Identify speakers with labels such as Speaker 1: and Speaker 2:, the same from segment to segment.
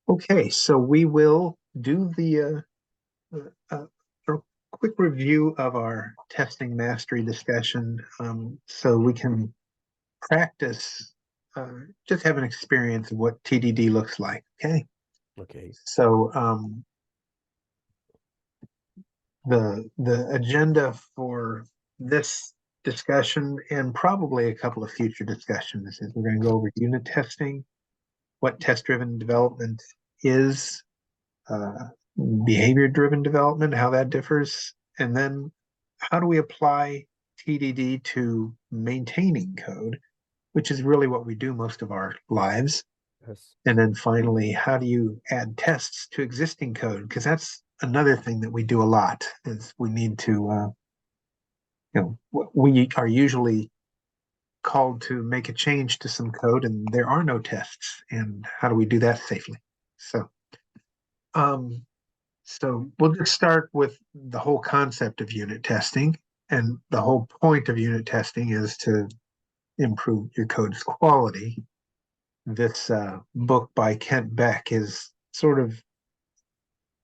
Speaker 1: Okay, so we will do a quick review of our testing mastery discussion, so we can practice, just have an experience of what TDD looks like. Okay,
Speaker 2: Okay.
Speaker 1: so the agenda for this discussion and probably a couple of future discussions is we're going to go over unit testing, what test-driven development is, uh, behavior-driven development, how that differs, and then how do we apply TDD to maintaining code, which is really what we do most of our lives.
Speaker 2: Yes.
Speaker 1: And then finally, how do you add tests to existing code? Because that's another thing that we do a lot is we need to, we are usually called to make a change to some code and there are no tests. And how do we do that safely? So, um, So we'll just start with the whole concept of unit testing. And the whole point of unit testing is to improve your code's quality. This book by Kent Beck is sort of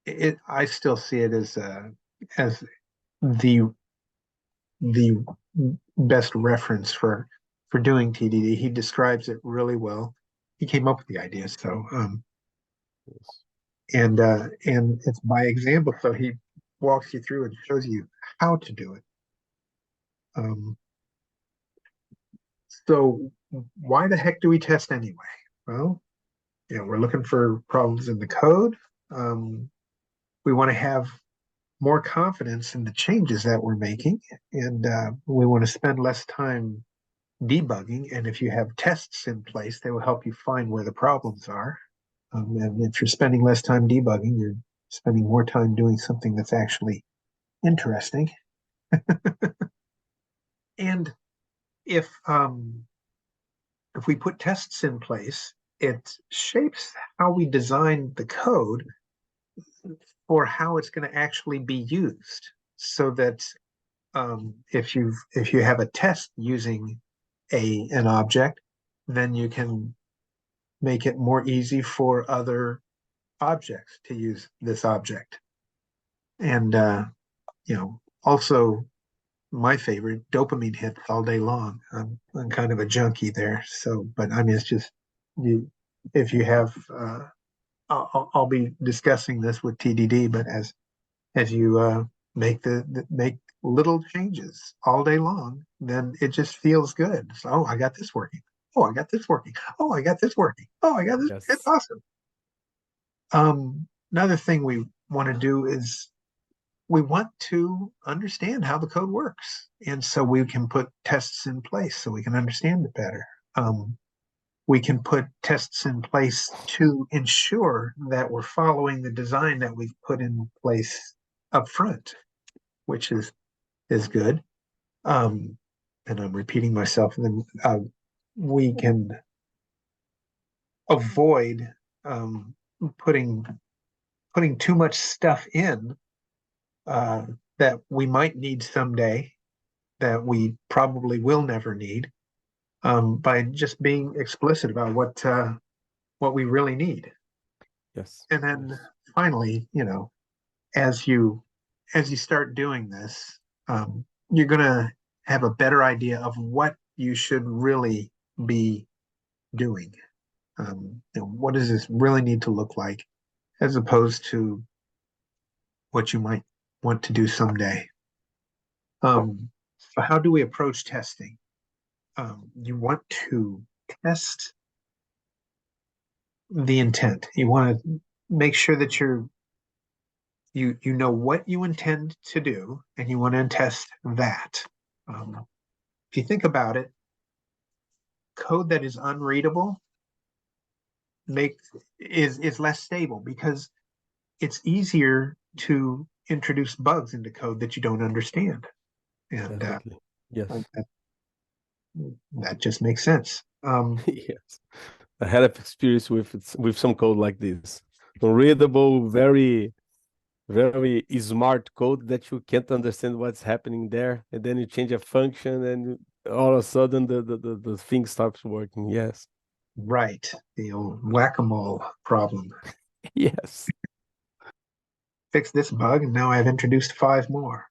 Speaker 1: it. I still see it as the the best reference for doing TDD. He describes it really well. He came up with the idea, so
Speaker 2: Yes.
Speaker 1: and it's by example. So he walks you through and shows you how to do it. Um, so why the heck do we test anyway? Well, we're looking for problems in the code. We want to have more confidence in the changes that we're making, and we want to spend less time debugging. And if you have tests in place, they will help you find where the problems are. And if you're spending less time debugging, you're spending more time doing something that's actually interesting. And if if we put tests in place, it shapes how we design the code for how it's going to actually be used. So that if you have a test using an object, then you can make it more easy for other objects to use this object. And also my favorite, dopamine hits all day long. I'm kind of a junkie there. So, but I mean, it's just you. If you have, I'll be discussing this with TDD, but as you make little changes all day long, then it just feels good. So, oh, I got this working. Oh, I got this working. Oh, I got this working. Oh, I got this. It's
Speaker 2: Yes.
Speaker 1: awesome. Another thing we want to do is we want to understand how the code works. And so we can put tests in place so we can understand it better. We can put tests in place to ensure that we're following the design that we've put in place up front, which is good. And I'm repeating myself. And then we can avoid putting too much stuff in uh, that we might need someday that we probably will never need, by just being explicit about what we really need.
Speaker 2: Yes.
Speaker 1: And then
Speaker 2: Yes.
Speaker 1: finally, as you as you start doing this, you're gonna have a better idea of what you should really be doing. What does this really need to look like, as opposed to what you might want to do someday. So how do we approach testing? You want to test the intent. You want to make sure that you know what you intend to do, and you want to test that. If you think about it, code that is unreadable make is less stable because it's easier to introduce bugs into code that you don't understand, and
Speaker 2: Definitely. Yes.
Speaker 1: that, that just makes sense.
Speaker 2: Yes. I had an experience with some code like this. Unreadable, very smart code that you can't understand what's happening there, and then you change a function, and all of a sudden the thing stops working. Yes.
Speaker 1: Right, the old whack-a-mole problem.
Speaker 2: Yes.
Speaker 1: Fix this bug, and now I've introduced 5 more.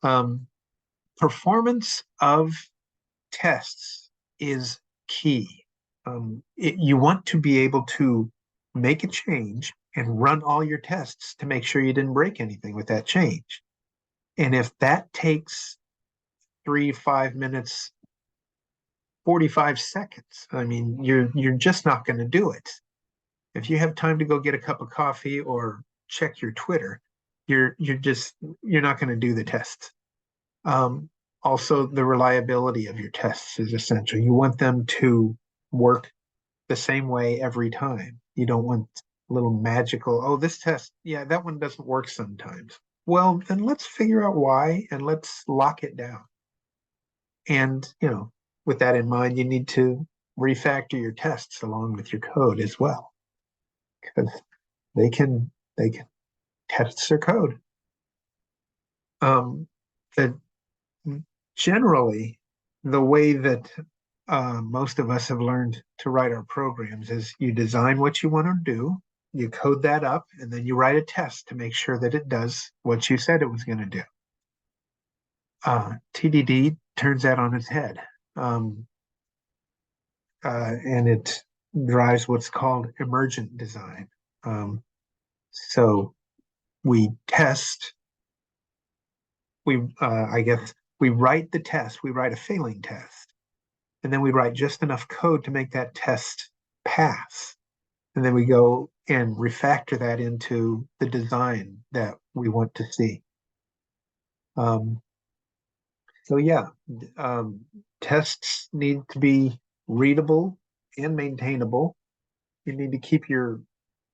Speaker 1: Um, Performance of tests is key. You want to be able to make a change and run all your tests to make sure you didn't break anything with that change. And if that takes 3, 5 minutes, 45 seconds, I mean, you're just not going to do it. If you have time to go get a cup of coffee or check your Twitter, you're not going to do the tests. Um, Also, the reliability of your tests is essential. You want them to work the same way every time. You don't want little magical, oh, this test, yeah, that one doesn't work sometimes. Well, then let's figure out why and let's lock it down. And, with that in mind, you need to refactor your tests along with your code as well, because they can test their code. The Generally, the way that most of us have learned to write our programs is you design what you want to do, you code that up, and then you write a test to make sure that it does what you said it was going to do. TDD turns that on its head, and it drives what's called emergent design. So we test, I guess, we write the test, we write a failing test, and then we write just enough code to make that test pass. And then we go and refactor that into the design that we want to see. Um, so yeah, tests need to be readable and maintainable. You need to keep your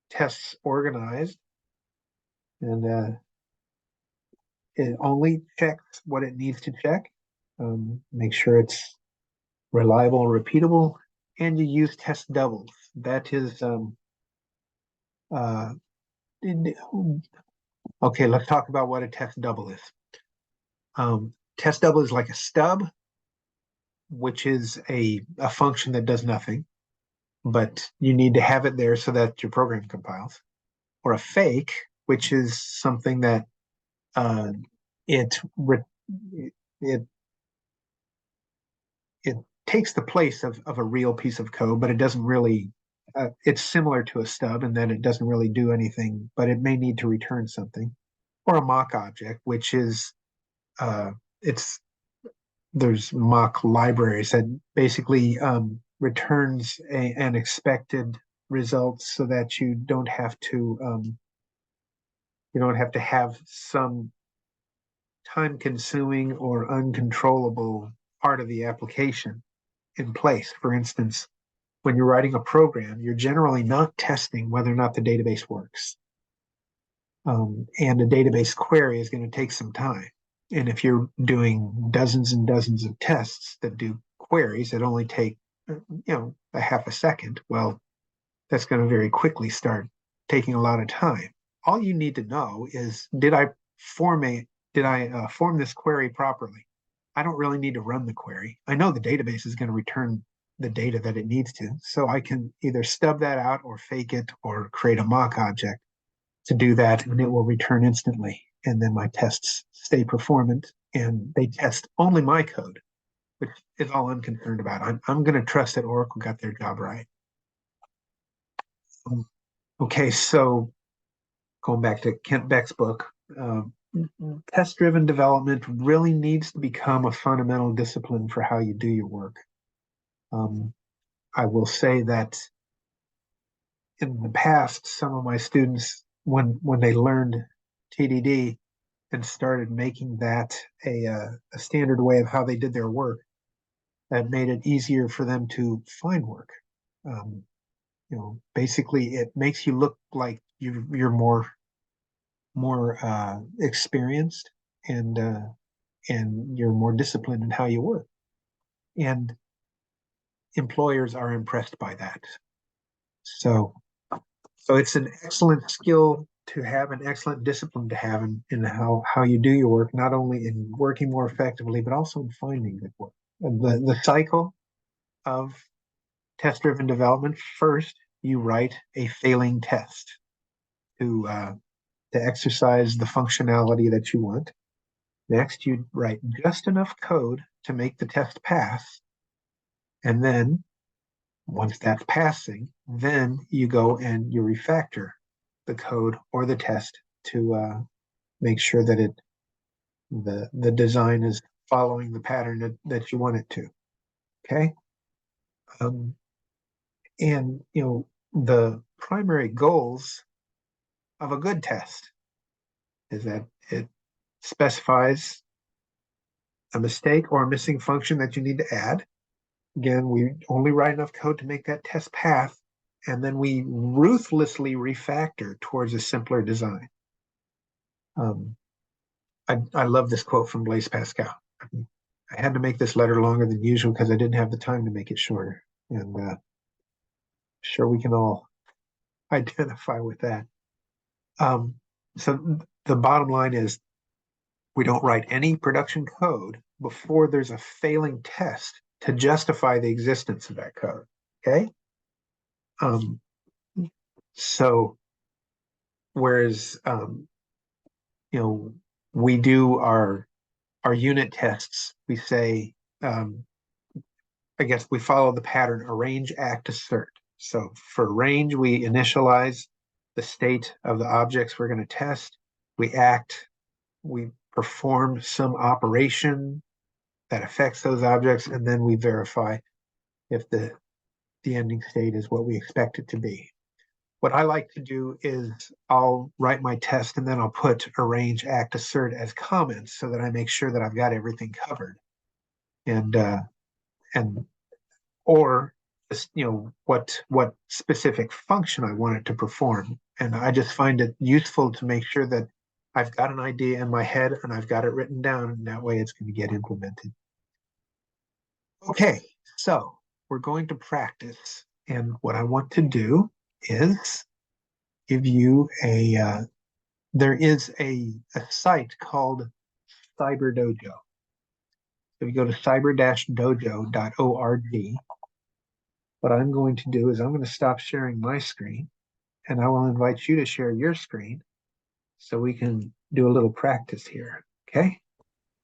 Speaker 1: tests organized, and it only checks what it needs to check. Make sure it's reliable and repeatable, and you use test doubles. That is uh, okay, let's talk about what a test double is. Test double is like a stub, which is a function that does nothing, but you need to have it there so that your program compiles. Or a fake, which is something that uh, it it it takes the place of a real piece of code, but it doesn't really. It's similar to a stub in that it doesn't really do anything, but it may need to return something. Or a mock object, which is it's there's mock libraries that basically returns an expected result so that you don't have to have some time consuming or uncontrollable part of the application in place. For instance, when you're writing a program, you're generally not testing whether or not the database works. And a database query is going to take some time. And if you're doing dozens and dozens of tests that do queries that only take, a half a second, well, that's going to very quickly start taking a lot of time. All you need to know is, did I form this query properly? I don't really need to run the query. I know the database is going to return the data that it needs to, so I can either stub that out or fake it or create a mock object to do that, and it will return instantly. And then my tests stay performant, and they test only my code, which is all I'm concerned about. I'm going to trust that Oracle got their job right. Okay, so going back to Kent Beck's book, test-driven development really needs to become a fundamental discipline for how you do your work. I will say that in the past, some of my students, when they learned TDD and started making that a standard way of how they did their work, that made it easier for them to find work. Basically, it makes you look like you're more experienced and you're more disciplined in how you work. And employers are impressed by that. So it's an excellent skill to have, an excellent discipline to have in how you do your work, not only in working more effectively, but also in finding good work. And the cycle of test-driven development: first, you write a failing test. to exercise the functionality that you want. Next, you write just enough code to make the test pass. And then once that's passing, then you go and you refactor the code or the test to make sure that the design is following the pattern that you want it to. Okay. And the primary goals of a good test is that it specifies a mistake or a missing function that you need to add. Again, we only write enough code to make that test pass, and then we ruthlessly refactor towards a simpler design. I love this quote from Blaise Pascal. I had to make this letter longer than usual because I didn't have the time to make it shorter. And sure, we can all identify with that. So the bottom line is we don't write any production code before there's a failing test to justify the existence of that code. Okay. So whereas we do our unit tests, we say I guess we follow the pattern arrange, act, assert. So for range, we initialize the state of the objects we're going to test. We act, we perform some operation that affects those objects, and then we verify if the ending state is what we expect it to be. What I like to do is I'll write my test and then I'll put arrange, act, assert as comments so that I make sure that I've got everything covered. And or what specific function I want it to perform. And I just find it useful to make sure that I've got an idea in my head and I've got it written down, and that way it's going to get implemented. Okay, so we're going to practice. And what I want to do is give you there is a site called Cyber Dojo. So you go to cyber-dojo.org. What I'm going to do is I'm going to stop sharing my screen, and I will invite you to share your screen so we can do a little practice here. Okay?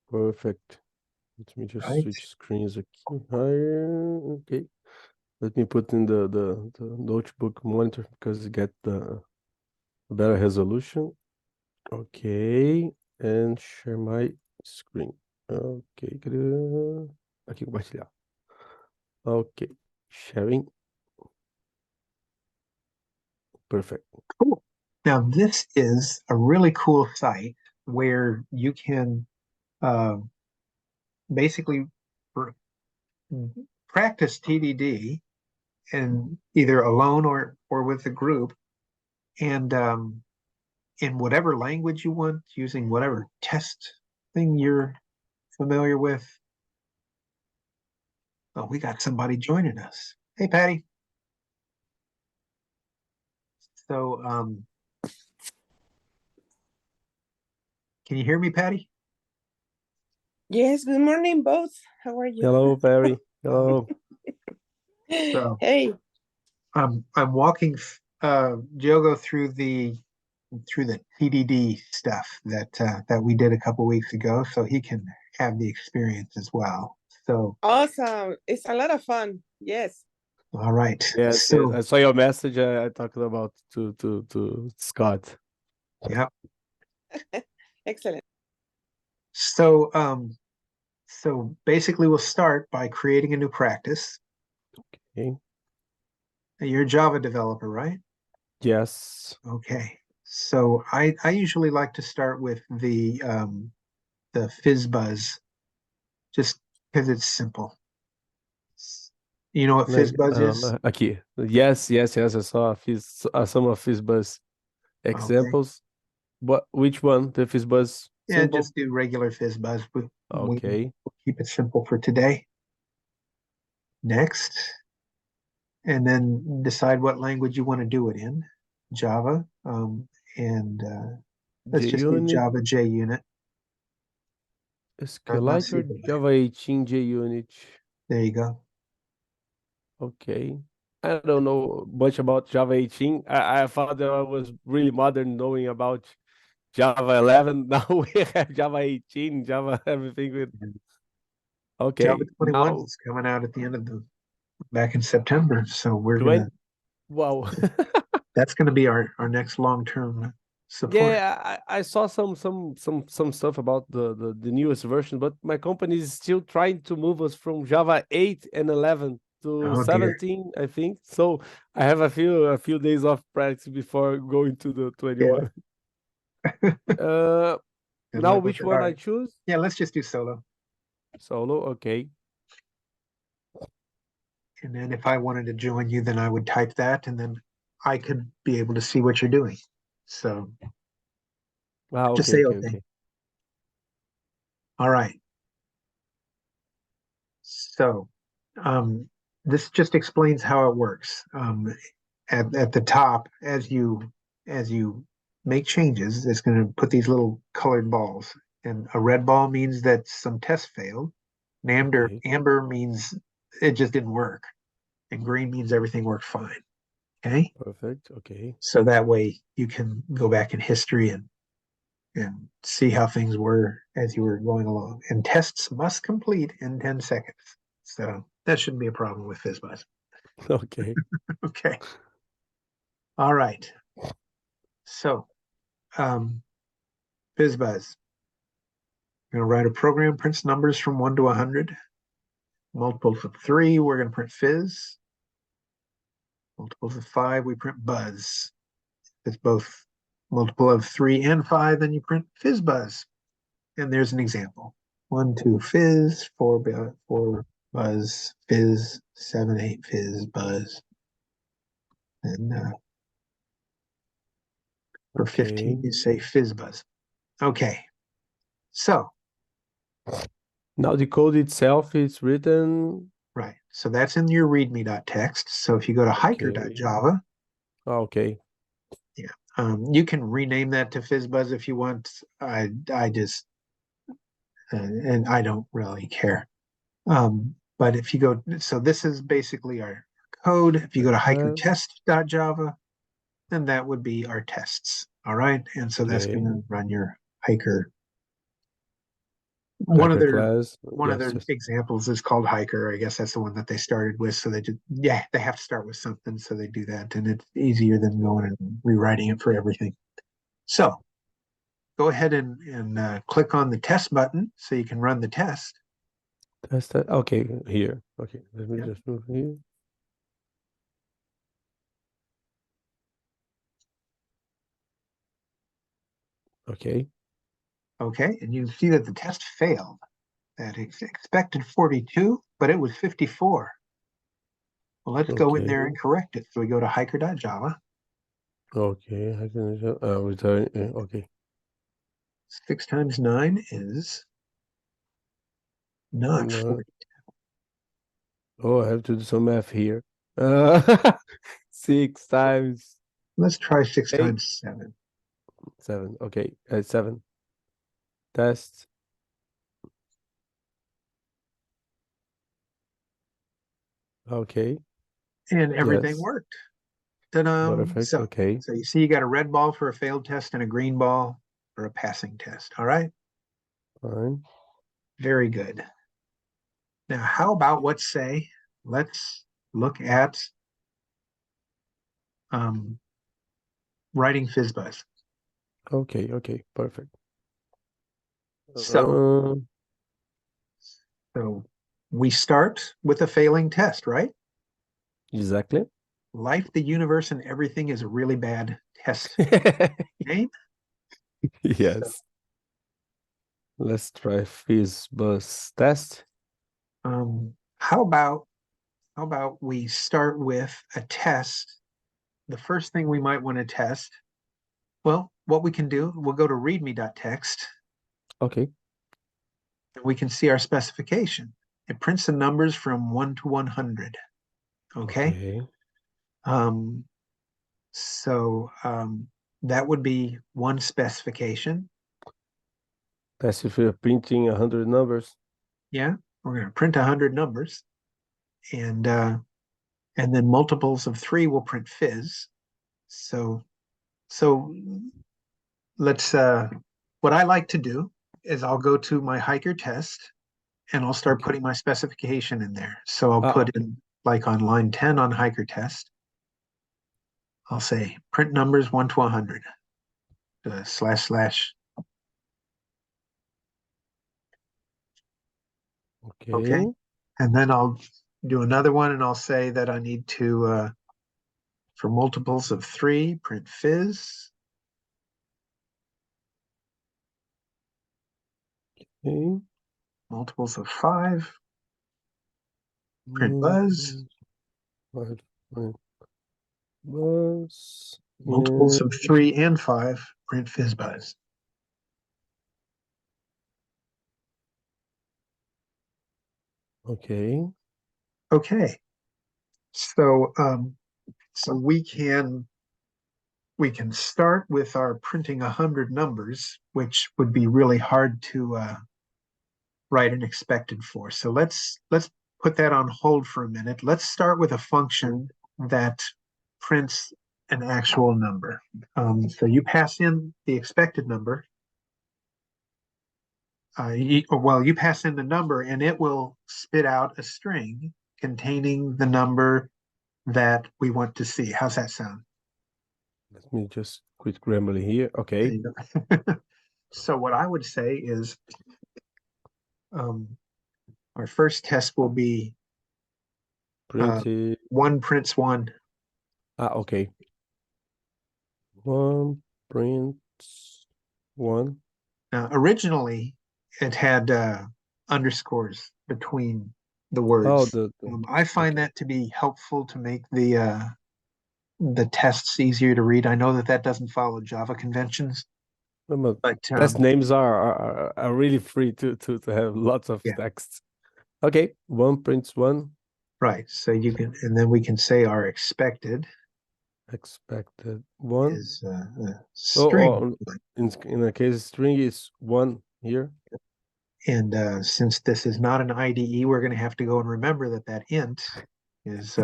Speaker 2: Perfect. Let me just
Speaker 1: Right.
Speaker 2: switch screens aqui. Higher. Okay. Let me put in the notebook monitor because you get the better resolution. Okay. And share my screen. Ok. Aqui, compartilhar. Ok. Sharing. Perfect.
Speaker 1: Cool. Now, this is a really cool site where you can basically practice TDD and either alone or with a group, and in whatever language you want, using whatever test thing you're familiar with. Oh, we got somebody joining us. Hey, Patty. So, can you hear me, Patty?
Speaker 3: Yes, good morning, both. How are you?
Speaker 2: Hello, Perry. Hello.
Speaker 1: So,
Speaker 3: Hey.
Speaker 1: I'm walking Diogo through the TDD stuff that we did a couple weeks ago, so he can have the experience as well. So
Speaker 3: Awesome. It's a lot of fun. Yes.
Speaker 1: all right.
Speaker 2: Yes,
Speaker 1: So
Speaker 2: yes. I saw your message. I talked about to Scott.
Speaker 1: yeah.
Speaker 3: Excellent.
Speaker 1: So so basically we'll start by creating a new practice.
Speaker 2: Okay.
Speaker 1: You're a Java developer, right?
Speaker 2: Yes.
Speaker 1: Okay. So I usually like to start with the FizzBuzz, just because it's simple. You know what FizzBuzz is?
Speaker 2: Aqui. Yes, yes, yes. I saw some of FizzBuzz
Speaker 1: Okay.
Speaker 2: examples. But which one? The FizzBuzz
Speaker 1: Yeah,
Speaker 2: symbol?
Speaker 1: just do regular FizzBuzz. We
Speaker 2: Okay.
Speaker 1: keep it simple for today. Next, and then decide what language you want to do it in. Java, and let's just do
Speaker 2: JUnit,
Speaker 1: Java JUnit. Not
Speaker 2: SQLite or
Speaker 1: super bad.
Speaker 2: Java 18 JUnit?
Speaker 1: There you go.
Speaker 2: Okay. I don't know much about Java 18. I thought that I was really modern knowing about Java 11. Now we have Java 18, Java everything with.
Speaker 1: And Java
Speaker 2: Okay,
Speaker 1: 21
Speaker 2: now
Speaker 1: is coming out at the end of the back in September. So we're
Speaker 2: 20.
Speaker 1: gonna
Speaker 2: Wow.
Speaker 1: that's gonna be our next long-term support.
Speaker 2: Yeah, I saw some stuff about the newest version, but my company is still trying to move us from Java 8 and 11 to
Speaker 1: Oh dear.
Speaker 2: 17, I think. So I have a few days of practice before going to the
Speaker 1: Yeah.
Speaker 2: 21. Uh,
Speaker 1: Good
Speaker 2: Now
Speaker 1: luck with
Speaker 2: which
Speaker 1: it. All
Speaker 2: one I
Speaker 1: right.
Speaker 2: choose?
Speaker 1: Yeah, let's just do solo.
Speaker 2: Solo, okay.
Speaker 1: And then if I wanted to join you, then I would type that and then I could be able to see what you're doing. So just
Speaker 2: Okay,
Speaker 1: say
Speaker 2: okay,
Speaker 1: okay.
Speaker 2: okay.
Speaker 1: All right. So this just explains how it works. At the top, as you make changes, it's going to put these little colored balls. And a red ball means that some test failed. And
Speaker 2: Okay,
Speaker 1: amber means it just didn't work. And green means everything worked fine. Okay.
Speaker 2: perfect. Okay.
Speaker 1: So that way you can go back in history and see how things were as you were going along. And tests must complete in 10 seconds. So that shouldn't be a problem with FizzBuzz.
Speaker 2: Okay.
Speaker 1: Okay. All right. So, um, FizzBuzz, I'm going to write a program prints numbers from 1 to 100. Multiples of 3, we're going to print fizz. Multiples of 5, we print buzz. If it's both multiple of 3 and 5, then you print FizzBuzz. And there's an example. 1, 2, fizz, 4 buzz, fizz, 7, 8, fizz, buzz. And for 15,
Speaker 2: Okay.
Speaker 1: you say FizzBuzz. Okay. So,
Speaker 2: Now the code itself is written.
Speaker 1: right. So that's in your readme.txt. So if you go to
Speaker 2: Okay.
Speaker 1: hiker.java,
Speaker 2: Okay.
Speaker 1: yeah, you can rename that to FizzBuzz if you want. I just and I don't really care. But if you go, so this is basically our code. If you go to
Speaker 2: Class.
Speaker 1: hikertest.java, then that would be our tests. All right, and so that's going
Speaker 2: Okay.
Speaker 1: to run your hiker. One of
Speaker 2: Hacker
Speaker 1: their
Speaker 2: class.
Speaker 1: one of
Speaker 2: Yes,
Speaker 1: their
Speaker 2: yes.
Speaker 1: examples is called hiker. I guess that's the one that they started with. So they did, yeah, they have to start with something, so they do that, and it's easier than going and rewriting it for everything. So go ahead and click on the test button so you can run the test.
Speaker 2: That's that. Okay, here. Okay, let me
Speaker 1: Yeah.
Speaker 2: just move here. Okay.
Speaker 1: Okay, and you see that the test failed. That it's expected 42, but it was 54. Well, let's go in there
Speaker 2: Okay.
Speaker 1: and correct it. So we go to hiker.java.
Speaker 2: Okay. I can return. Okay.
Speaker 1: 6 times 9 is not
Speaker 2: No.
Speaker 1: 40.
Speaker 2: Oh, I have to do some math here. Uh, 6 times
Speaker 1: Let's try 6
Speaker 2: 8,
Speaker 1: times 7.
Speaker 2: 7. Okay, 7. Test. Okay.
Speaker 1: And everything
Speaker 2: Yes.
Speaker 1: worked. Ta-da.
Speaker 2: Perfect. Okay.
Speaker 1: So you see you got a red ball for a failed test and a green ball for a passing test. All right.
Speaker 2: Fine.
Speaker 1: Very good. Now, how about let's look at um, writing FizzBuzz.
Speaker 2: Okay. Okay. Perfect.
Speaker 1: So,
Speaker 2: Uh,
Speaker 1: so we start with a failing test, right?
Speaker 2: exactly.
Speaker 1: Life, the universe, and everything is a really bad test name. So,
Speaker 2: Yes. Let's try FizzBuzz test.
Speaker 1: how about we start with a test? The first thing we might want to test. Well, what we can do, we'll go to readme.txt
Speaker 2: Okay.
Speaker 1: and we can see our specification. It prints the numbers from 1 to 100. Okay.
Speaker 2: Okay.
Speaker 1: Um, so that would be one specification.
Speaker 2: That's if you're printing 100 numbers.
Speaker 1: Yeah. We're going to print 100 numbers. And and then multiples of 3 will print fizz. So let's what I like to do is I'll go to my hiker test and I'll start putting my specification in there. So I'll put in, like on line 10 on hiker test, I'll say print numbers 1 to 100 //
Speaker 2: Okay.
Speaker 1: And then I'll do another one and I'll say that I need to for multiples of 3 print fizz.
Speaker 2: Okay.
Speaker 1: Multiples of 5 print buzz.
Speaker 2: Buzz.
Speaker 1: Multiples of 3 and 5 print FizzBuzz.
Speaker 2: Okay.
Speaker 1: Okay. So so we can start with our printing 100 numbers, which would be really hard to write an expected for. So let's put that on hold for a minute. Let's start with a function that prints an actual number. So you pass in the expected number. You pass in the number and it will spit out a string containing the number that we want to see. How's that sound?
Speaker 2: Let me just quit Grammarly here. Okay.
Speaker 1: So what I would say is our first test will be
Speaker 2: Printed.
Speaker 1: 1 prints 1.
Speaker 2: Okay. 1 prints 1.
Speaker 1: Now, originally, it had underscores between the words. I find that to be helpful to make the tests easier to read. I know that doesn't follow Java conventions, but
Speaker 2: test names are really free to have lots of text. Okay, 1 prints 1.
Speaker 1: Right. So you can, and then we can say our expected
Speaker 2: 1
Speaker 1: is string.
Speaker 2: In a case, string is 1 here.
Speaker 1: And since this is not an IDE, we're going to have to go and remember that int is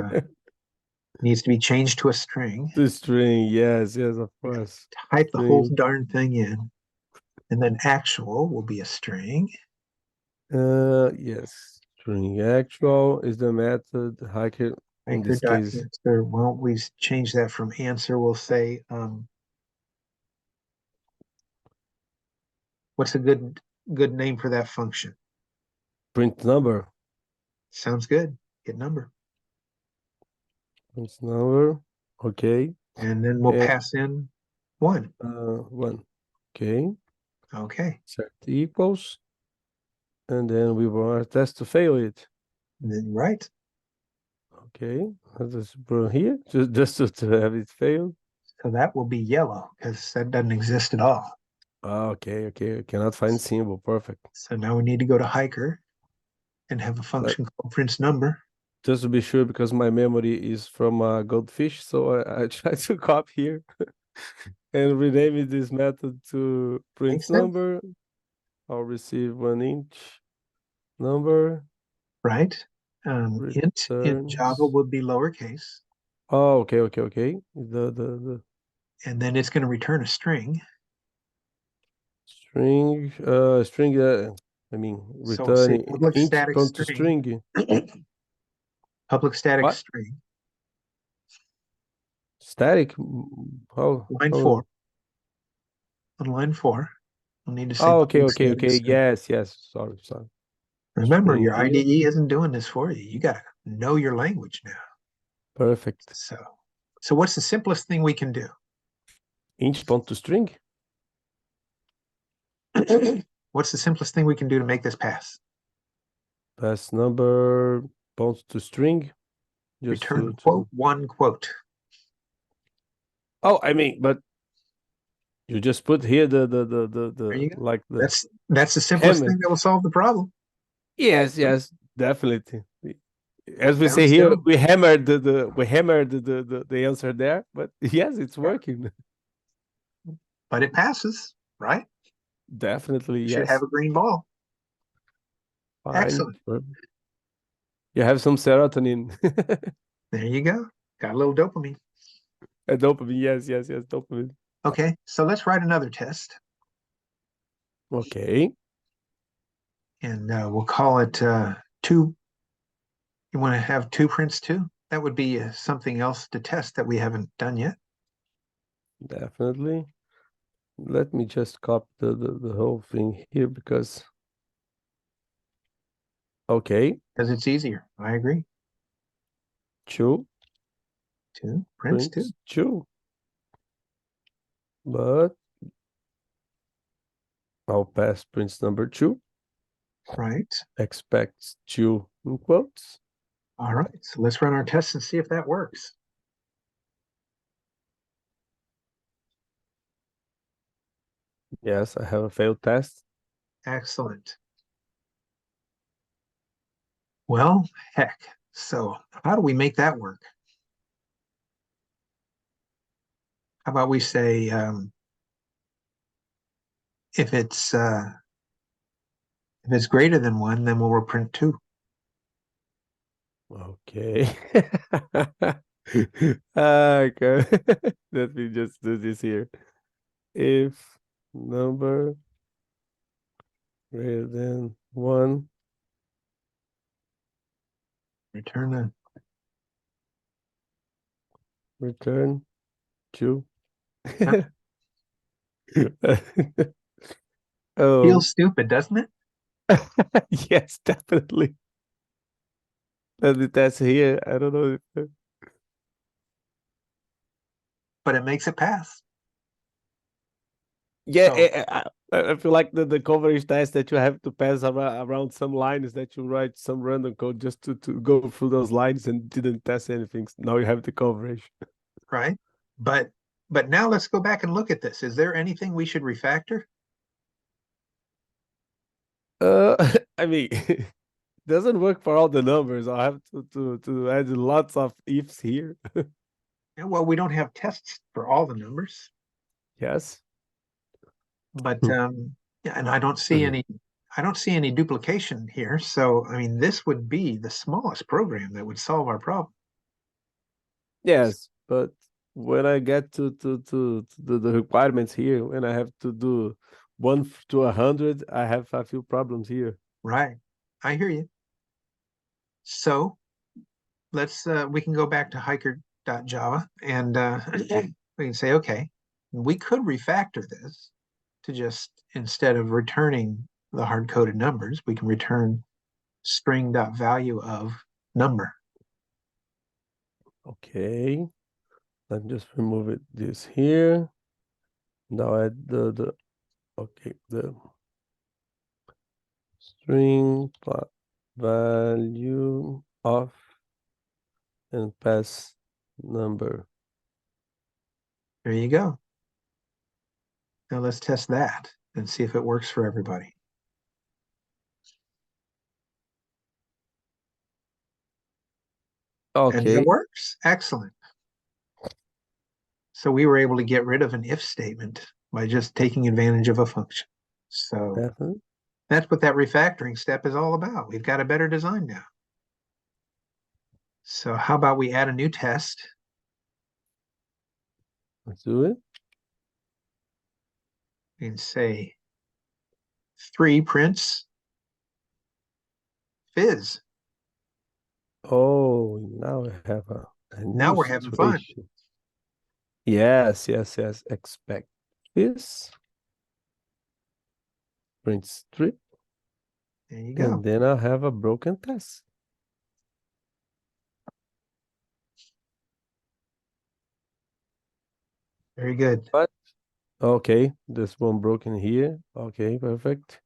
Speaker 1: needs to be changed to a string.
Speaker 2: The string, yes, of course.
Speaker 1: Type the whole darn thing in, and then actual will be a string.
Speaker 2: Yes, string actual is the method hiker. In this case,
Speaker 1: answer. Well, we change that from answer. We'll say, what's a good name for that function?
Speaker 2: Print number.
Speaker 1: Sounds good. Get number.
Speaker 2: Print number. Okay.
Speaker 1: And then we'll pass in 1.
Speaker 2: 1. Okay.
Speaker 1: Okay.
Speaker 2: Set equals. And then we want our test to fail it.
Speaker 1: Then right.
Speaker 2: Okay. Let's put here just to have it failed.
Speaker 1: So that will be yellow because that doesn't exist at all.
Speaker 2: Okay. I cannot find symbol. Perfect.
Speaker 1: So now we need to go to hiker and have a function called prints number.
Speaker 2: Just to be sure, because my memory is from Goldfish, so I try to copy here and rename this method to print number. I'll receive 1 inch number.
Speaker 1: Right. Int in Java would be lowercase.
Speaker 2: Oh, okay.
Speaker 1: And then it's going to return a string.
Speaker 2: String. I mean, returning int to string.
Speaker 1: Public static string.
Speaker 2: Static? How?
Speaker 1: Line 4. On line 4, we'll need to say.
Speaker 2: Okay. Yes. Sorry.
Speaker 1: Remember, your IDE isn't doing this for you. You got to know your language now.
Speaker 2: Perfect.
Speaker 1: So what's the simplest thing we can do?
Speaker 2: Int to string.
Speaker 1: What's the simplest thing we can do to make this pass?
Speaker 2: Pass number to string. Just
Speaker 1: return quote 1 quote.
Speaker 2: Oh, I mean, but you just put here the like the.
Speaker 1: That's the simplest thing that will solve the problem.
Speaker 2: Yes, definitely. As we say here, we hammered the answer there, but yes, it's working.
Speaker 1: But it passes, right?
Speaker 2: Definitely, yes.
Speaker 1: Should have a green ball.
Speaker 2: Fine.
Speaker 1: Excellent.
Speaker 2: You have some serotonin.
Speaker 1: There you go. Got a little dopamine.
Speaker 2: Dopamine, yes, dopamine.
Speaker 1: Okay, so let's write another test.
Speaker 2: Okay.
Speaker 1: And we'll call it two. You want to have two prints too? That would be something else to test that we haven't done yet.
Speaker 2: Definitely. Let me just copy the whole thing here because okay.
Speaker 1: Because it's easier. I agree.
Speaker 2: Two
Speaker 1: Two prints too.
Speaker 2: prints two. But I'll pass prints number two.
Speaker 1: Right.
Speaker 2: Expects two in quotes.
Speaker 1: All right. So let's run our tests and see if that works.
Speaker 2: Yes, I have a failed test.
Speaker 1: Excellent. Well, heck. So how do we make that work? How about we say if it's greater than one, then we'll print two.
Speaker 2: Okay. Okay. Let me just do this here. If number greater than one,
Speaker 1: Return
Speaker 2: return two. Oh,
Speaker 1: feels stupid, doesn't it?
Speaker 2: yes, definitely. Let me test here. I don't know.
Speaker 1: But it makes it pass.
Speaker 2: Yeah,
Speaker 1: So,
Speaker 2: I feel like the coverage test that you have to pass around some lines that you write some random code just to go through those lines and didn't test anything. Now you have the coverage.
Speaker 1: right. But now let's go back and look at this. Is there anything we should refactor?
Speaker 2: I mean, doesn't work for all the numbers. I have to add lots of ifs here.
Speaker 1: Yeah, well, we don't have tests for all the numbers,
Speaker 2: Yes.
Speaker 1: but
Speaker 2: Hmm.
Speaker 1: yeah, and I don't see any duplication here. So, I mean, this would be the smallest program that would solve our problem.
Speaker 2: Yes, but when I get to the requirements here, when I have to do 1 to 100, I have a few problems here.
Speaker 1: Right. I hear you. So let's we can go back to hiker.java and we can say, okay, we could refactor this to just instead of returning the hard-coded numbers, we can return string.value of number.
Speaker 2: Okay, let me just remove this here. Now add the okay the string value of and pass number.
Speaker 1: There you go. Now let's test that and see if it works for everybody. And
Speaker 2: Okay,
Speaker 1: it works. Excellent. So we were able to get rid of an if statement by just taking advantage of a function. So
Speaker 2: definitely.
Speaker 1: that's what that refactoring step is all about. We've got a better design now. So how about we add a new test
Speaker 2: Let's do it.
Speaker 1: and say 3 prints fizz.
Speaker 2: Oh, now I have a
Speaker 1: Now
Speaker 2: new
Speaker 1: we're having fun.
Speaker 2: situation. Yes. Expect this. Print strip.
Speaker 1: There you go.
Speaker 2: And then I have a broken test.
Speaker 1: Very good.
Speaker 2: But okay, this one broken here. Okay, perfect.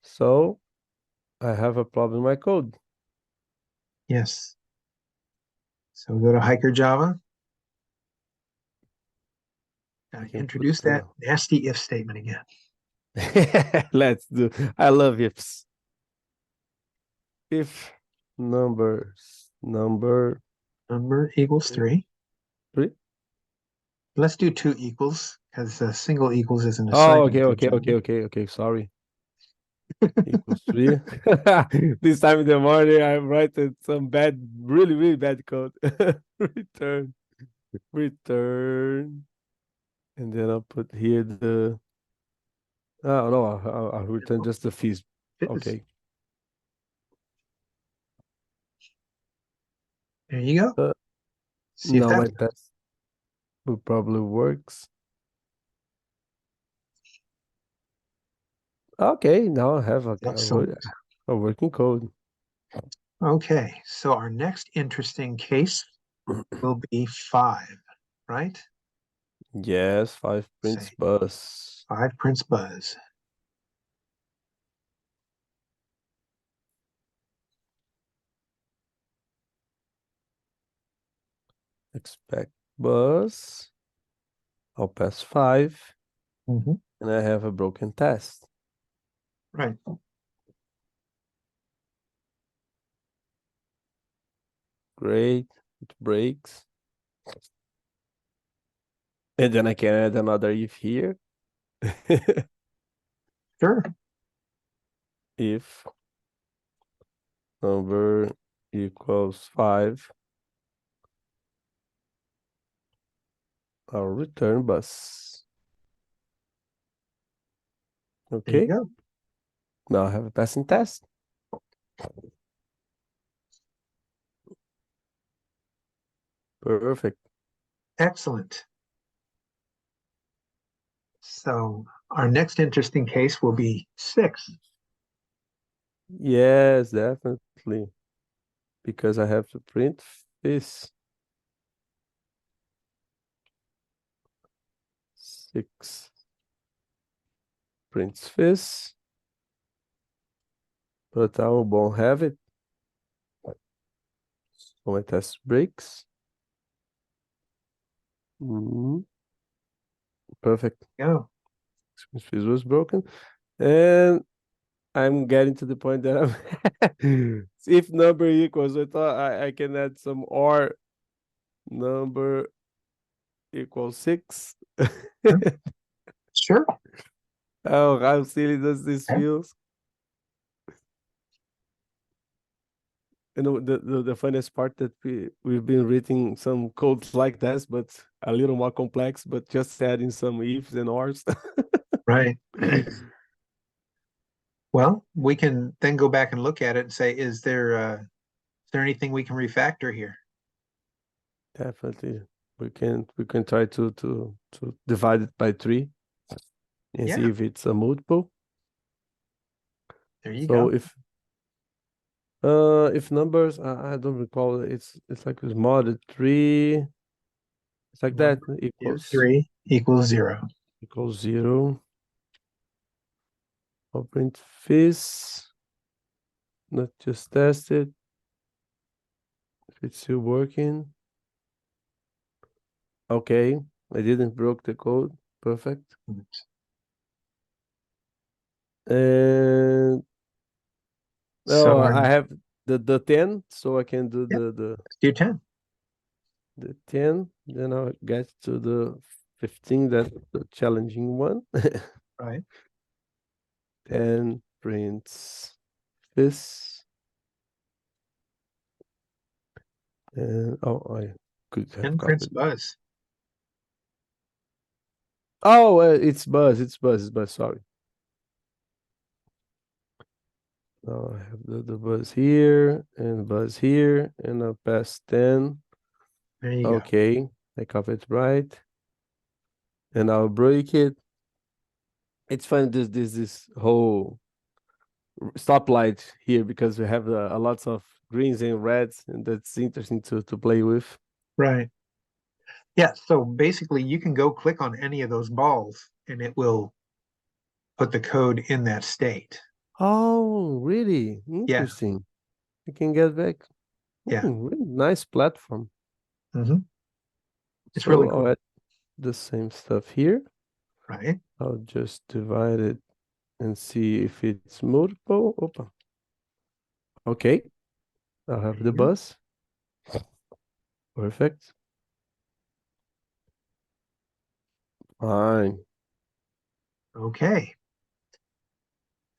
Speaker 2: So I have a problem in my code.
Speaker 1: Yes. So go to hiker Java.
Speaker 2: I can
Speaker 1: Introduce
Speaker 2: put
Speaker 1: that nasty if statement again.
Speaker 2: let's do. I love ifs. If number
Speaker 1: Number equals 3.
Speaker 2: 3.
Speaker 1: Let's do 2 equals because single equals is an
Speaker 2: Oh,
Speaker 1: assignment to Java.
Speaker 2: okay. Sorry. equals 3. This time in the morning, I'm writing some bad, really, really bad code. Return, return. And then I'll put here the, oh no, I'll return just the fees. Okay.
Speaker 1: There you go. See if
Speaker 2: Now my
Speaker 1: that
Speaker 2: test will probably works. Okay, now I have
Speaker 1: excellent.
Speaker 2: a working code.
Speaker 1: Okay, so our next interesting case will be 5, right?
Speaker 2: Yes, 5 prints
Speaker 1: Say
Speaker 2: bus.
Speaker 1: 5 prints buzz.
Speaker 2: Expect bus. I'll pass 5.
Speaker 1: Mm-hmm.
Speaker 2: And I have a broken test.
Speaker 1: Right.
Speaker 2: Great. It breaks. And then I can add another if here.
Speaker 1: Sure.
Speaker 2: If number equals 5, I'll return bus.
Speaker 1: There you
Speaker 2: Okay.
Speaker 1: go.
Speaker 2: Now I have a passing test. Perfect.
Speaker 1: Excellent. So our next interesting case will be 6.
Speaker 2: Yes, definitely. Because I have to print this. 6 prints this. But I won't have it. So my test breaks. Perfect.
Speaker 1: Go.
Speaker 2: Fizz was broken. And I'm getting to the point that I'm if number equals, I thought I can add some or number equals 6.
Speaker 1: Sure.
Speaker 2: Oh, how silly does this
Speaker 1: Okay.
Speaker 2: feels? You know, the funniest part that we've been reading some codes like this, but a little more complex, but just adding some ifs and ors.
Speaker 1: Right. Well, we can then go back and look at it and say, is there anything we can refactor here?
Speaker 2: Definitely, we can try to divide it by 3 and
Speaker 1: Yeah.
Speaker 2: see if it's a multiple.
Speaker 1: There you
Speaker 2: So
Speaker 1: go.
Speaker 2: if numbers, I don't recall, it's like it's modded 3. It's like that
Speaker 1: 3 equals 0.
Speaker 2: equals 0. I'll print this. Not just test it. If it's still working. Okay, I didn't broke the code. Perfect. And
Speaker 1: So
Speaker 2: I have the 10, so I can do
Speaker 1: yeah,
Speaker 2: the
Speaker 1: let's do 10.
Speaker 2: 10. Then I'll get to the 15, that's the challenging one.
Speaker 1: Right.
Speaker 2: 10 prints this. And I could have
Speaker 1: 10 prints
Speaker 2: copied.
Speaker 1: buzz.
Speaker 2: Oh, it's buzz, sorry. Now I have the buzz here and buzz here, and I'll pass 10.
Speaker 1: There you go.
Speaker 2: Okay, I copied right. And I'll break it. It's fun, this whole stoplight here, because we have a lots of greens and reds, and that's interesting to play with.
Speaker 1: Right. Yeah. So basically, you can go click on any of those balls and it will put the code in that state.
Speaker 2: Oh, really?
Speaker 1: Yeah.
Speaker 2: Interesting. You can get back.
Speaker 1: Yeah.
Speaker 2: Really nice platform.
Speaker 1: Mm-hmm. It's really
Speaker 2: So I'll
Speaker 1: cool.
Speaker 2: add the same stuff here.
Speaker 1: Right.
Speaker 2: I'll just divide it and see if it's multiple. Opa. Okay. I'll have
Speaker 1: There
Speaker 2: the
Speaker 1: you go.
Speaker 2: bus. Perfect. Fine.
Speaker 1: Okay.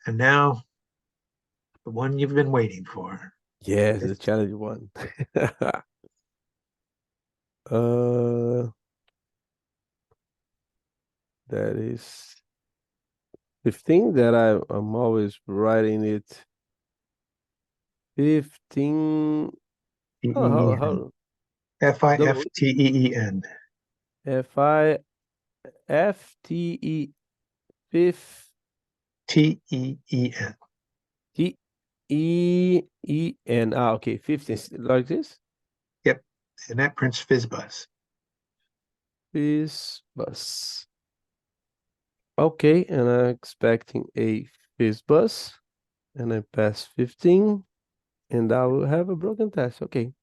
Speaker 1: And now the one you've been waiting for.
Speaker 2: Yes, the challenge one. uh, that is 15 that I'm always writing it. 15. Oh, how double
Speaker 1: Fifteen.
Speaker 2: Fifte 5
Speaker 1: Ten.
Speaker 2: Ten. Ah, okay, 15 like this.
Speaker 1: Yep. And that prints FizzBuzz.
Speaker 2: FizzBuzz. Okay, and I'm expecting a FizzBuzz, and I pass 15, and I will have a broken test. Okay.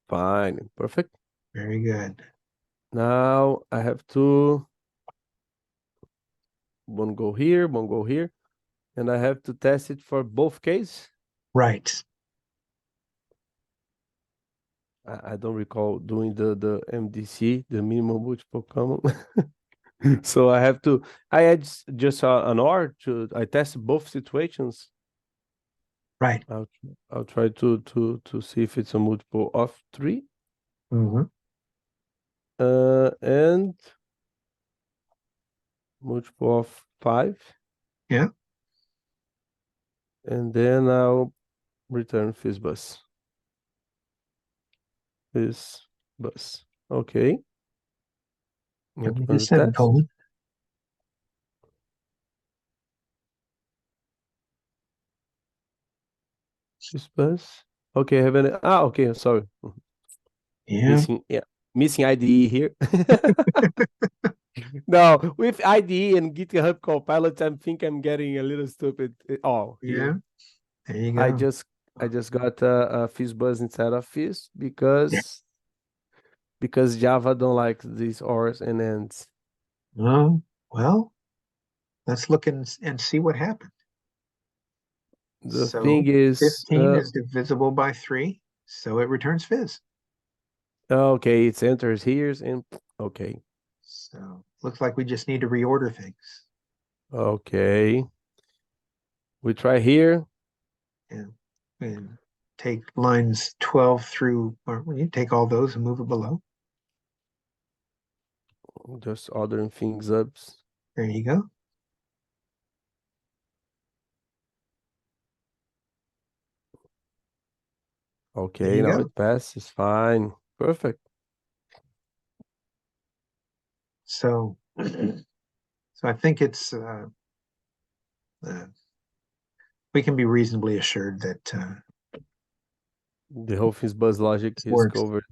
Speaker 2: Fine, perfect.
Speaker 1: Very good.
Speaker 2: Now I have to one go here, and I have to test it for both cases.
Speaker 1: Right.
Speaker 2: I don't recall doing the MDC, the minimum multiple common. So I have to. I had just an OR to. I test both situations.
Speaker 1: Right.
Speaker 2: I'll try to see if it's a multiple of 3.
Speaker 1: Mm-hmm.
Speaker 2: And multiple of 5.
Speaker 1: Yeah.
Speaker 2: And then I'll return FizzBuzz. FizzBuzz. Okay.
Speaker 1: Give me
Speaker 2: Run
Speaker 1: the
Speaker 2: the test.
Speaker 1: semicolon.
Speaker 2: FizzBuzz. Okay, I have an. Okay, sorry.
Speaker 1: Yeah.
Speaker 2: Missing IDE here. No, with IDE and GitHub Copilot, I think I'm getting a little stupid. Oh,
Speaker 1: Yeah.
Speaker 2: here.
Speaker 1: There you go.
Speaker 2: I just got a FizzBuzz inside of Fizz because Java don't like these ors and ends.
Speaker 1: Oh, well, let's look and see what happened.
Speaker 2: The
Speaker 1: So
Speaker 2: thing is,
Speaker 1: 15 is divisible by 3, so it returns Fizz.
Speaker 2: okay, it enters here and okay.
Speaker 1: So looks like we just need to reorder things.
Speaker 2: Okay. We try here.
Speaker 1: And take lines 12 through, or you take all those and move it below.
Speaker 2: Just ordering things up.
Speaker 1: There you go.
Speaker 2: Okay, now it passes. Fine. Perfect.
Speaker 1: So, I think it's we can be reasonably assured that
Speaker 2: the whole FizzBuzz logic is
Speaker 1: works.
Speaker 2: covered.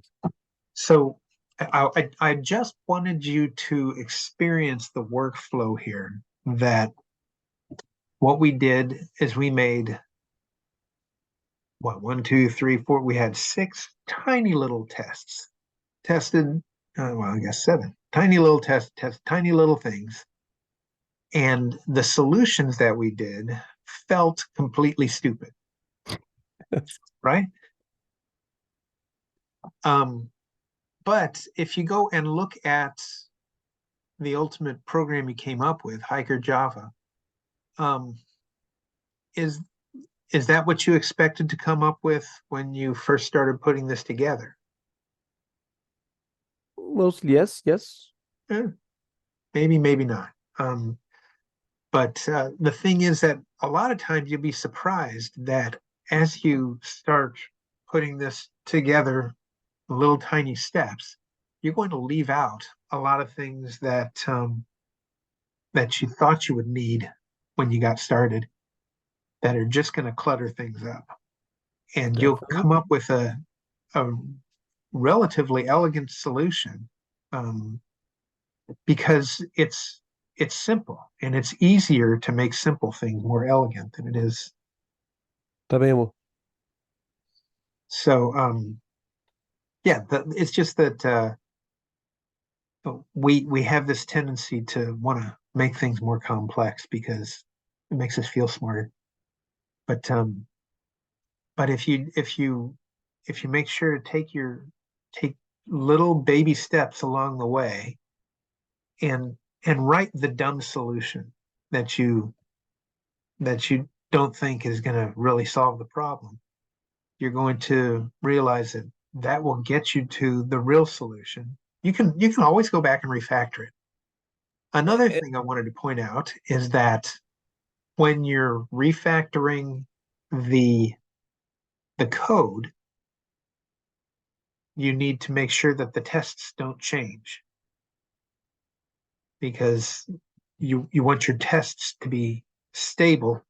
Speaker 1: So I just wanted you to experience the workflow here, that what we did is we made what, 1, 2, 3, 4, we had 6 tiny little tests tested. Well, I guess 7 tiny little tests, tiny little things. And the solutions that we did felt completely stupid. Right? But if you go and look at the ultimate program you came up with, Hiker Java, is that what you expected to come up with when you first started putting this together?
Speaker 2: Mostly, yes.
Speaker 1: Maybe, maybe not. But the thing is that a lot of times you'll be surprised that as you start putting this together, little tiny steps, you're going to leave out a lot of things that that you thought you would need when you got started, that are just going to clutter things up. And
Speaker 2: Definitely.
Speaker 1: you'll come up with a relatively elegant solution, because it's simple, and it's easier to make simple things more elegant than it is.
Speaker 2: Tá bem, amor.
Speaker 1: So yeah, it's just that we have this tendency to want to make things more complex because it makes us feel smarter. But if you make sure to take little baby steps along the way, and write the dumb solution that you don't think is going to really solve the problem. You're going to realize that that will get you to the real solution. You can always go back and refactor it. Another thing I wanted to point out is that when you're refactoring the code, you need to make sure that the tests don't change, because you want your tests to be stable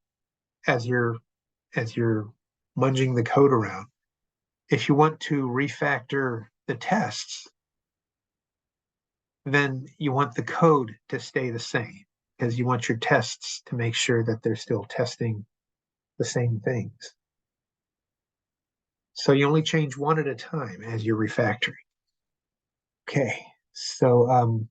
Speaker 1: as you're munging the code around. If you want to refactor the tests, then you want the code to stay the same, because you want your tests to make sure that they're still testing the same things. So you only change one at a time as you're refactoring. Okay, so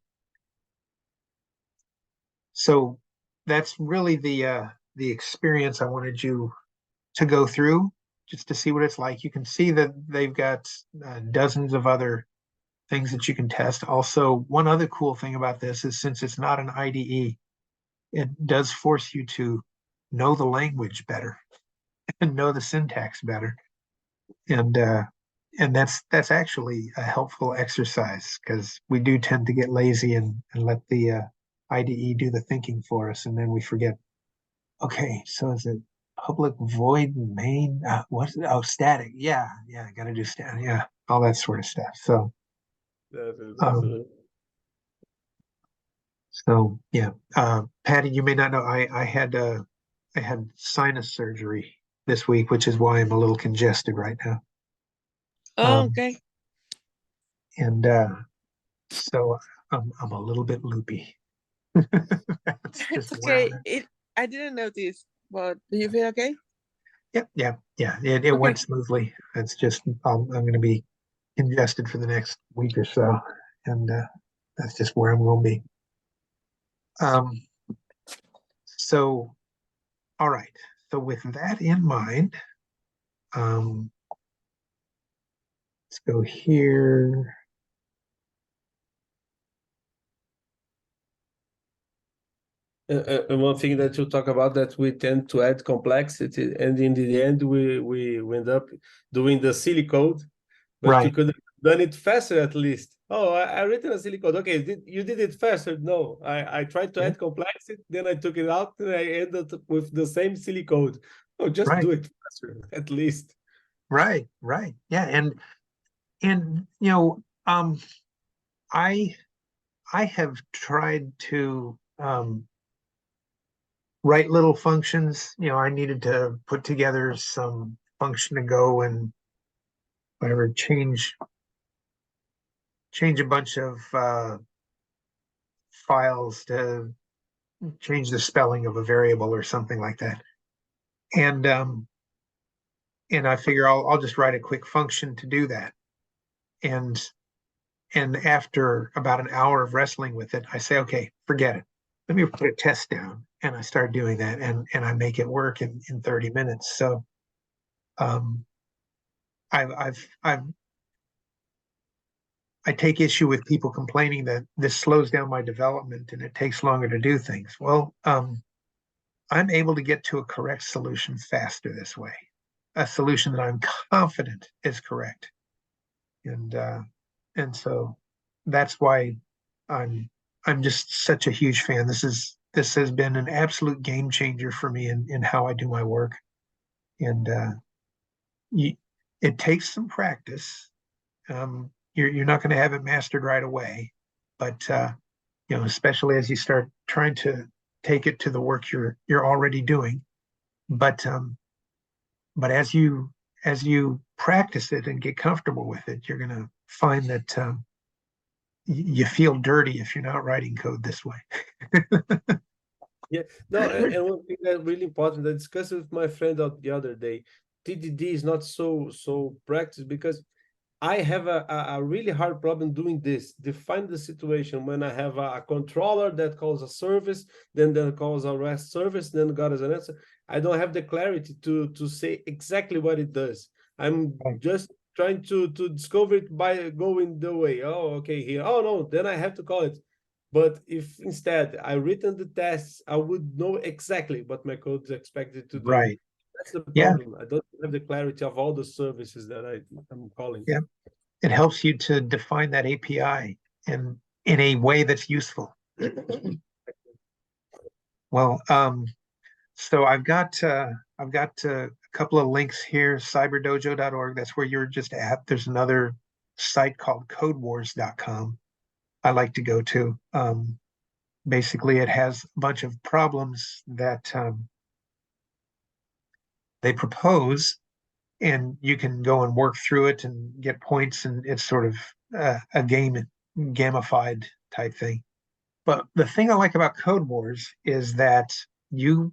Speaker 1: so that's really the experience I wanted you to go through, just to see what it's like. You can see that they've got dozens of other things that you can test. Also, one other cool thing about this is, since it's not an IDE, it does force you to know the language better and know the syntax better. And that's actually a helpful exercise, because we do tend to get lazy and let the IDE do the thinking for us, and then we forget. Okay, so is it public void main? What's it? Oh, static. Yeah, I got to do static. Yeah, all that sort of stuff. So,
Speaker 2: Definitely.
Speaker 1: so yeah, Patty, you may not know, I had sinus surgery this week, which is why I'm a little congested right now.
Speaker 3: Oh, okay.
Speaker 1: And so I'm a little bit loopy. That's
Speaker 3: It's
Speaker 1: just where
Speaker 3: okay.
Speaker 1: I'm at.
Speaker 3: I didn't notice, but do you feel okay?
Speaker 1: Yeah. It
Speaker 3: Okay.
Speaker 1: went smoothly. It's just I'm going to be congested for the next week or so, and that's just where I'm going to be. So, all right. So with that in mind, let's go here.
Speaker 2: And one thing that you talk about, that we tend to add complexity, and in the end we end up doing the silly code, but you
Speaker 1: Right,
Speaker 2: could have done it faster at least. Oh, I written a silly code. Okay, you did it faster. No, I tried to
Speaker 1: yeah,
Speaker 2: add complexity, then I took it out, and I ended up with the same silly code. Oh, just
Speaker 1: right,
Speaker 2: do it faster at least.
Speaker 1: right. Yeah, and I have tried to write little functions. I needed to put together some function to go and whatever, change a bunch of files to change the spelling of a variable or something like that. And I figure I'll just write a quick function to do that. And after about an hour of wrestling with it, I say, okay, forget it. Let me put a test down. And I start doing that, and I make it work in 30 minutes. So um, I take issue with people complaining that this slows down my development and it takes longer to do things. Well, I'm able to get to a correct solution faster this way, a solution that I'm confident is correct. And so that's why I'm just such a huge fan. This has been an absolute game changer for me in how I do my work. And it takes some practice. You're not going to have it mastered right away, but especially as you start trying to take it to the work you're already doing. But as you practice it and get comfortable with it, you're going to find that you feel dirty if you're not writing code this way.
Speaker 2: Yeah, no, and one thing that's really important, I discussed with my friend the other day, TDD is not so practiced, because I have a really hard problem doing this. Define the situation when I have a controller that calls a service, then calls a REST service, then got as an answer. I don't have the clarity to say exactly what it does. I'm
Speaker 1: Right.
Speaker 2: just trying to discover it by going the way. Oh, okay, here. Oh no, then I have to call it. But if instead I written the tests, I would know exactly what my code is expected to do.
Speaker 1: Right.
Speaker 2: That's the
Speaker 1: Yeah.
Speaker 2: problem. I don't have the clarity of all the services that I'm calling.
Speaker 1: Yeah. It helps you to define that API in a way that's useful. Well, so I've got a couple of links here, cyberdojo.org. That's where you're just at. There's another site called codewars.com I like to go to. Basically, it has a bunch of problems that they propose, and you can go and work through it and get points, and it's sort of a gamified type thing. But the thing I like about Code Wars is that you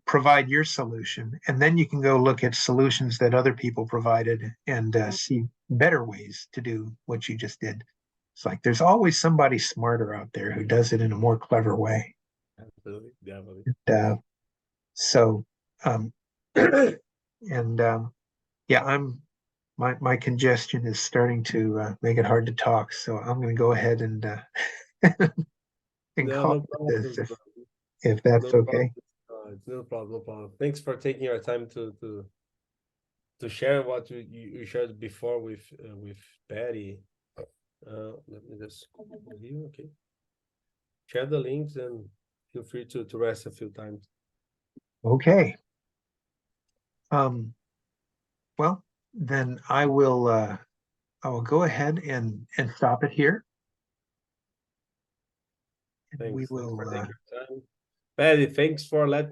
Speaker 1: provide your solution, and then you can go look at solutions that other people provided and see better ways to do what you just did. It's like there's always somebody smarter out there who does it in a more clever way.
Speaker 2: Absolutely, definitely.
Speaker 1: So, and yeah, my congestion is starting to make it hard to talk. So I'm going to go ahead and and
Speaker 2: No,
Speaker 1: call
Speaker 2: no
Speaker 1: it
Speaker 2: problem.
Speaker 1: this if that's
Speaker 2: No problem.
Speaker 1: okay.
Speaker 2: No problem. No problem. Thanks for taking your time to share what you shared before with Patty. Let me just review. Okay. Share the links and feel free to rest a few times.
Speaker 1: Okay. Well, then I will go ahead and stop it here. And
Speaker 2: Thanks.
Speaker 1: we
Speaker 2: Thanks
Speaker 1: will
Speaker 2: for taking your time. Patty, thanks for letting